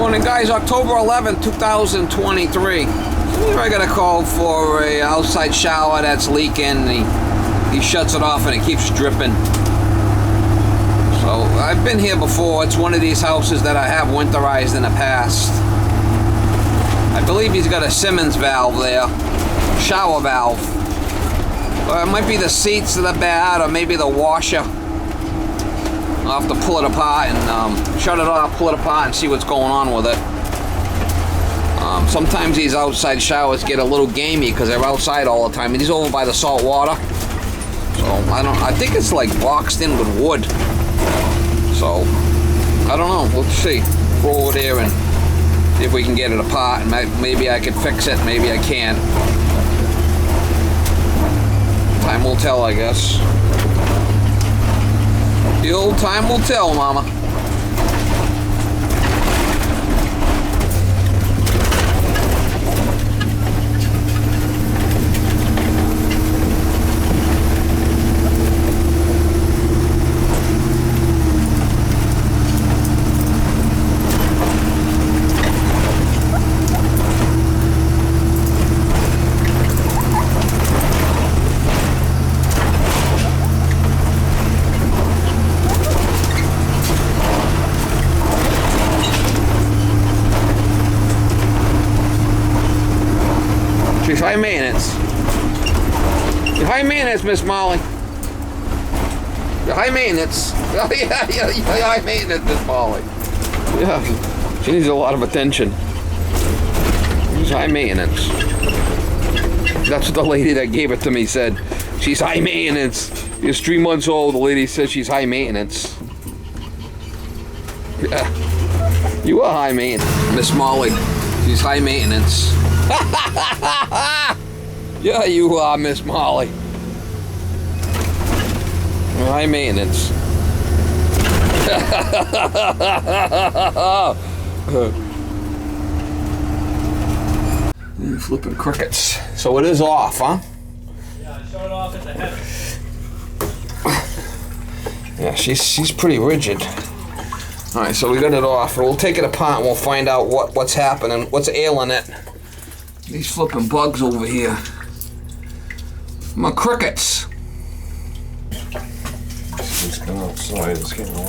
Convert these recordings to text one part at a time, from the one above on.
Morning, guys. October 11th, 2023. Here I got a call for a outside shower that's leaking. He shuts it off and it keeps dripping. So I've been here before. It's one of these houses that I have winterized in the past. I believe he's got a Simmons valve there, shower valve. It might be the seats that are bad, or maybe the washer. I'll have to pull it apart and shut it off, pull it apart, and see what's going on with it. Sometimes these outside showers get a little gamey because they're outside all the time, and he's over by the salt water. So I think it's like boxed in with wood. So I don't know. Let's see. Go over there and see if we can get it apart, and maybe I can fix it. Maybe I can't. Time will tell, I guess. The old time will tell, Mama. She's high maintenance. You're high maintenance, Miss Molly. You're high maintenance. Oh, yeah, you're high maintenance, Miss Molly. Yeah, she needs a lot of attention. She's high maintenance. That's what the lady that gave it to me said. She's high maintenance. She's 3 months old. The lady says she's high maintenance. Yeah, you are high maintenance, Miss Molly. She's high maintenance. Yeah, you are, Miss Molly. High maintenance. Flipping crickets. So it is off, huh? Yeah, shut it off at the head. Yeah, she's pretty rigid. All right, so we got it off. We'll take it apart and we'll find out what's happening, what's ailing it. These flipping bugs over here. My crickets. It's been outside. It's getting a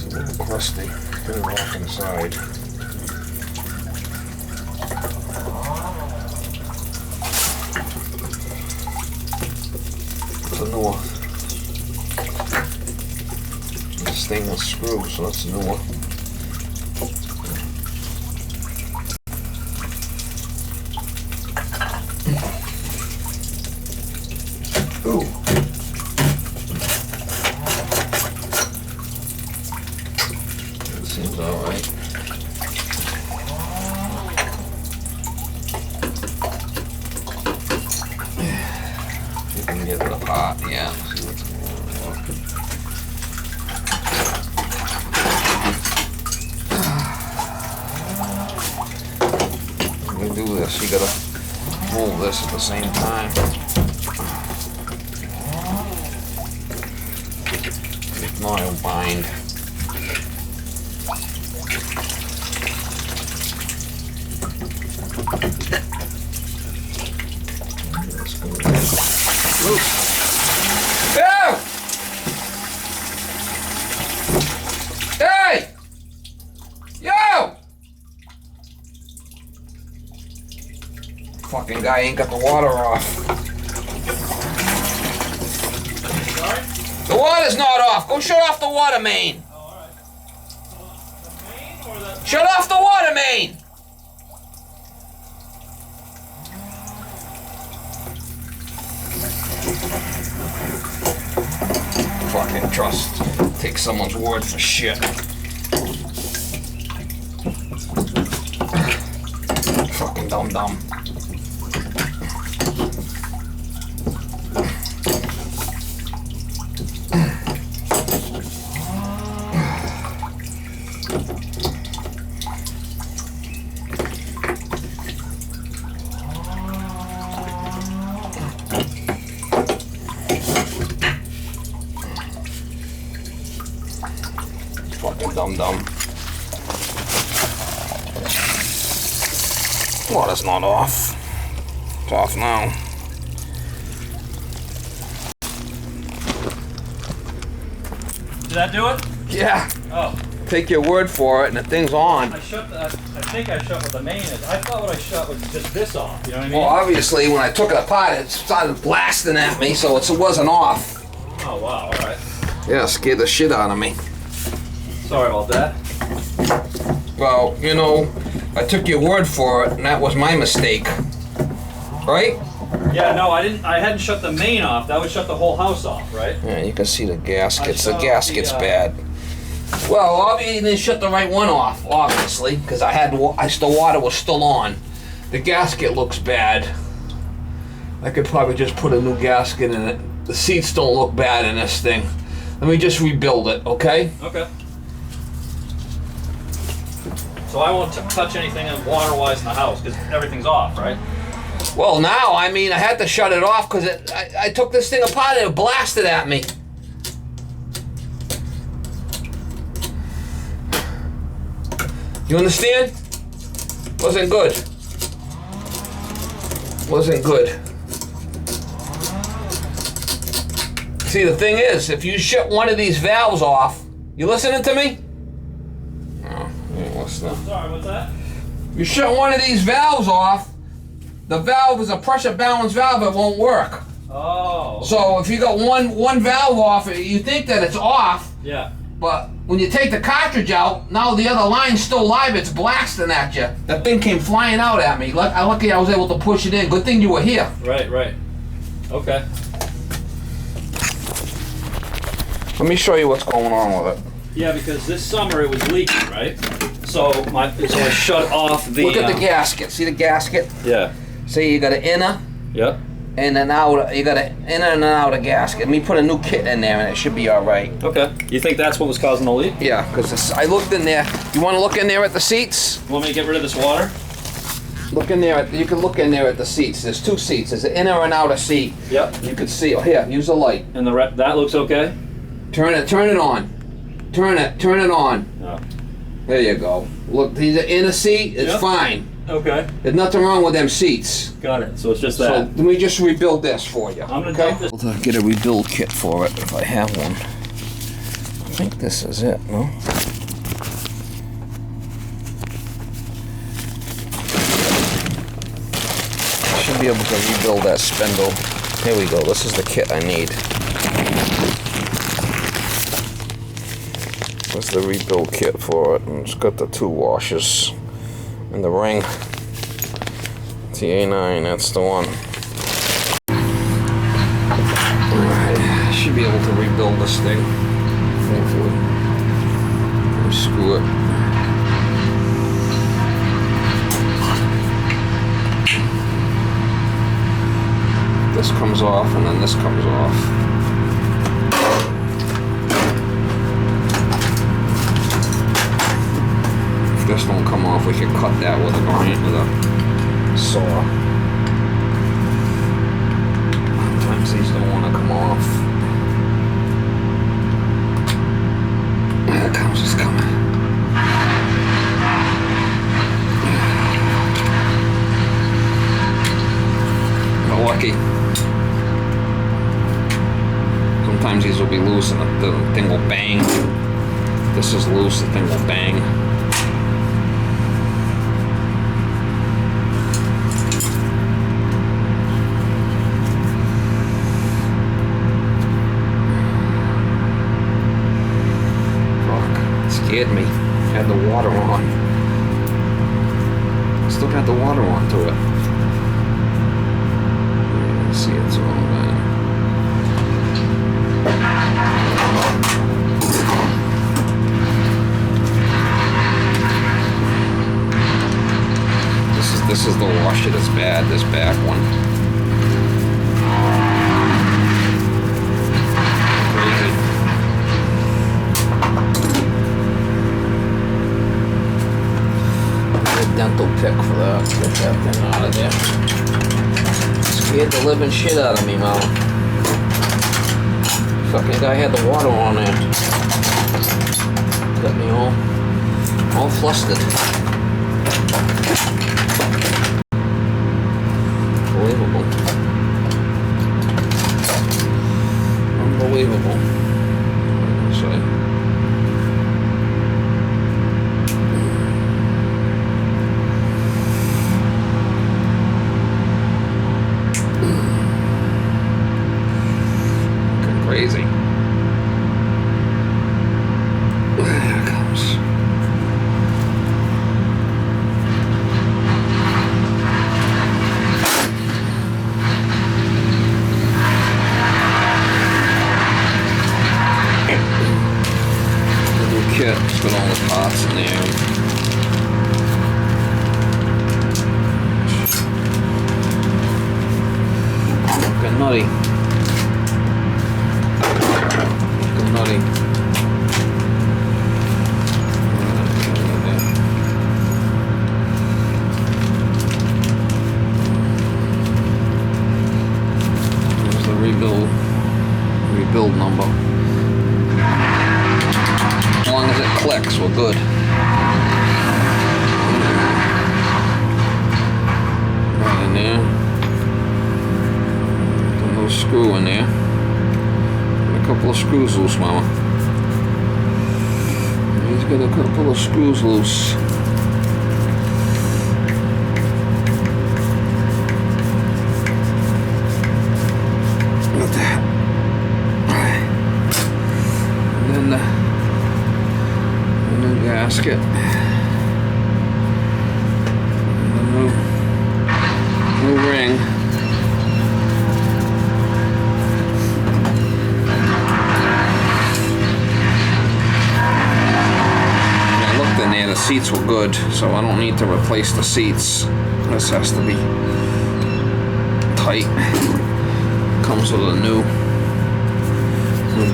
little crusty. Get it off inside. It's a new one. It's stainless screw, so that's a new one. Ooh. That seems alright. You can get it apart, yeah. See what's going on. When you do this, you gotta move this at the same time. No, I don't bind. Go! Hey! Yo! Fucking guy ain't got the water off. The water's not off. Go shut off the water main. Oh, all right. The main or the... Shut off the water main. Fucking trust. Take someone's word for shit. Fucking dumb. Fucking dumb. Water's not off. It's off now. Did that do it? Yeah. Oh. Take your word for it, and the thing's on. I think I shut what the main is. I thought what I shut was just this off. You know what I mean? Well, obviously, when I took it apart, it started blasting at me, so it wasn't off. Oh, wow. All right. Yeah, scared the shit out of me. Sorry about that. Well, you know, I took your word for it, and that was my mistake. Right? Yeah, no, I didn't. I hadn't shut the main off. That would shut the whole house off, right? Yeah, you can see the gaskets. The I shut gasket's the, bad. Well, obviously, you didn't shut the right one off, obviously, because the water was still on. The gasket looks bad. I could probably just put a new gasket in it. The seats don't look bad in this thing. Let me just rebuild it, okay? Okay. So I won't touch anything water-wise in the house because everything's off, right? Well, now, I mean, I had to shut it off because I took this thing apart and it blasted at me. You understand? Wasn't good. Wasn't good. See, the thing is, if you shut one of these valves off, you listening to me? Oh, you ain't listening. Sorry, what's that? You shut one of these valves off, the valve is a pressure balance valve, it won't work. Oh. Okay. So if you got one valve off, you think that it's off, Yeah. but when you take the cartridge out, now the other line's still live, it's blasting at you. That thing came flying out at me. Lucky I was able to push it in. Good thing you were here. Right, right. Okay. Let me show you what's going on with it. Yeah, because this summer it was leaking, right? So I shut off the. Look at the gasket. See the gasket? Yeah. See, you got an inner Yep. and an outer. You got an inner and an outer gasket. Let me put a new kit in there and it should be all right. Okay. You think that's what was causing the leak? Yeah, because I looked in there. You want to look in there at the seats? You want me to get rid of this water? Look in there. You can look in there at the seats. There's two seats. There's an inner and outer seat. Yep. You can see. Oh, here, use the light. And that looks okay? Turn it on. Turn it on. Oh. There you go. Look, the inner seat, it's Yep. fine. Okay. There's nothing wrong with them seats. Got it. So it's just So that. let me just rebuild this for you. I'm gonna okay? dump this. I'll get a rebuild kit for it if I have one. I think this is it, no? I should be able to rebuild that spindle. Here we go. This is the kit I need. That's the rebuild kit for it, and it's got the two washers and the ring. TA9, that's the one. Alright, should be able to rebuild this thing. Hopefully. Screw it. This comes off and then this comes off. If this don't come off, we can cut that with a saw. Sometimes these don't want to come off. There it comes, it's coming. Got lucky. Sometimes these will be loose and the thing will bang. This is loose, the thing will bang. Scared me. Had the water on. Still got the water on to it. Yeah, see, it's all bad. This is the washer that's bad. This back one. Dental pick for that. Get that thing out of there. Scared the living shit out of me, Mom. Fucking guy had the water on there. Got me all flustered. Unbelievable. So, crazy. There it comes. Little kit, it's got all the parts in there. Looking nutty. Nutty. There's the rebuild number. As long as it clicks, we're good. Right in there. Got a little screw in there. A couple of screws loose, Mama. He's got a couple of screws loose. Look at that. And then the new gasket. And the new ring. The seats were good, so I don't need to replace the seats. This has to be tight. Comes with a new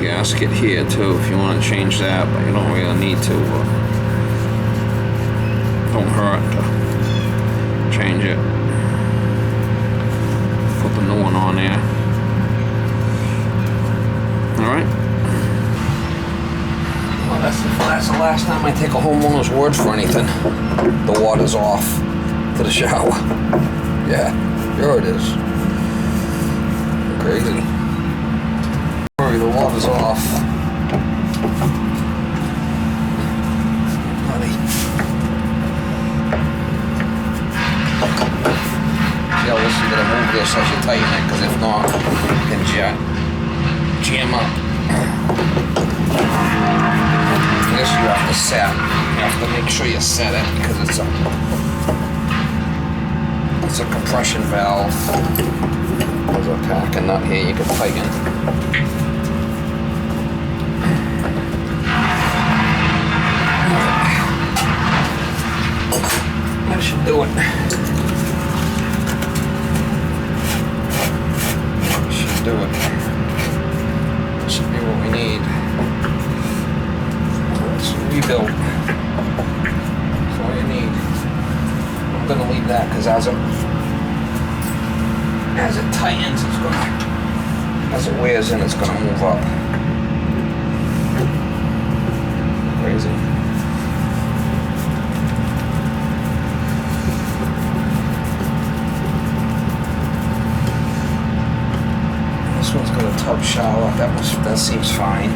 gasket here too if you want to change that, but you don't really need to. Don't hurt to change it. Put the new one on there. Alright. That's the last time I take a homeowner's word for anything. The water's off to the shower. Yeah, sure it is. Crazy. Sorry, the water's off. Buddy. Yeah, listen, you gotta move this as you tighten it, because if not, you can jam up. This you have to set. You have to make sure you set it because it's a compression valve. There's a packing nut here you can tighten. That should do it. Should do it. Should be what we need. Rebuild. That's all you need. I'm gonna leave that because as it tightens, as it wears in, it's gonna move up. Crazy. This one's got a tub shower. That seems fine.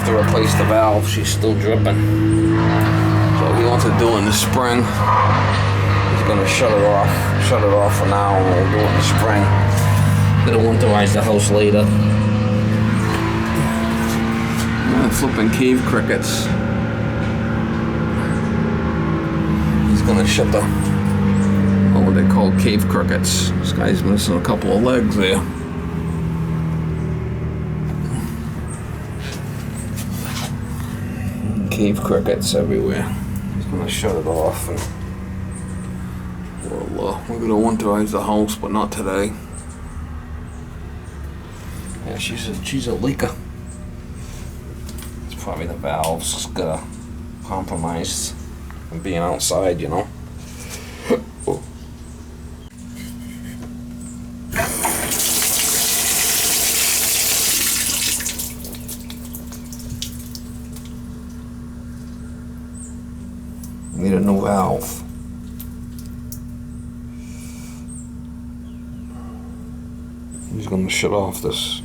To replace the valve, she's still dripping. So what he wants to do in the spring, he's gonna shut it off for now, and we'll do it in the spring. Gonna winterize the house later. Flipping cave crickets. He's gonna shut the, what they call cave crickets. This guy's missing a couple of legs there. Cave crickets everywhere. He's gonna shut it off, and we're gonna winterize the house, but not today. Yeah, she's a leaker. It's probably the valves. It's got compromised from being outside, you know. Need a new valve. He's gonna shut off this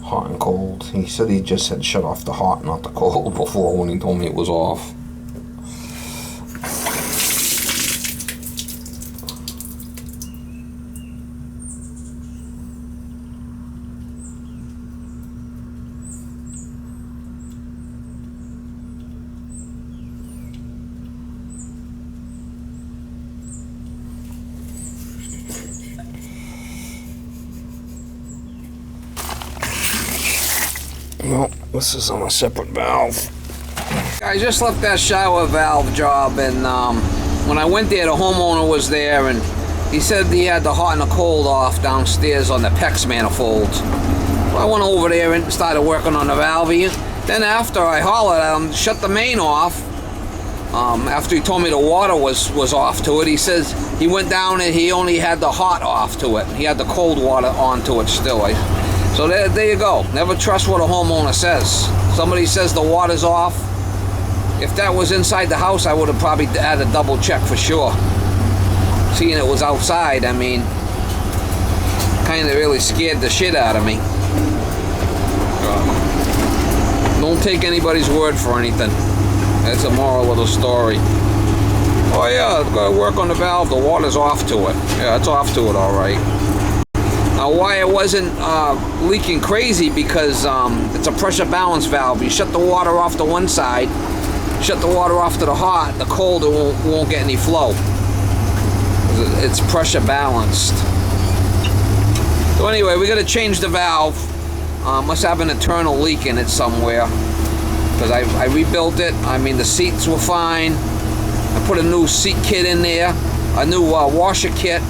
hot and cold. He said he just had shut off the hot, not the cold, before when he told me it was off. Well, this is on a separate valve. I just left that shower valve job, and when I went there, the homeowner was there, and he said he had the hot and the cold off downstairs on the PEX manifold. So I went over there and started working on the valve. Then after I hollered at him, shut the main off. After he told me the water was off to it, he says he went down and he only had the hot off to it. He had the cold water onto it still. So there you go. Never trust what a homeowner says. Somebody says the water's off. If that was inside the house, I would have probably had a double check for sure. Seeing it was outside, I mean, kind of really scared the shit out of me. Don't take anybody's word for anything. That's the moral of the story. Oh yeah, I've got to work on the valve. The water's off to it. Yeah, it's off to it all right. Now, why it wasn't leaking crazy, because it's a pressure balance valve. You shut the water off to one side, shut the water off to the hot, the cold, it won't get any flow. It's pressure balanced. So anyway, we got to change the valve. Must have an internal leak in it somewhere, because I rebuilt it. I mean, the seats were fine. I put a new seat kit in there, a new washer kit,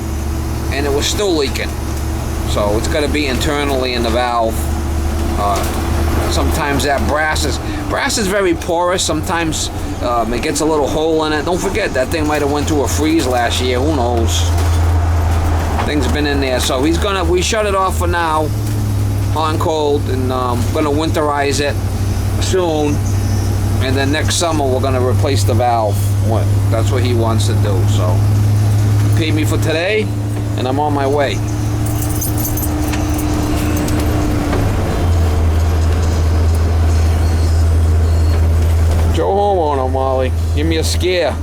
and it was still leaking. So it's got to be internally in the valve. Sometimes that brass is very porous. Sometimes it gets a little hole in it. Don't forget, that thing might have went through a freeze last year. Who knows? Things been in there. So we shut it off for now, hot and cold, and gonna winterize it soon. And then next summer we're gonna replace the valve. That's what he wants to do. So he paid me for today, and I'm on my way. Joe homeowner, Molly. Give me a scare.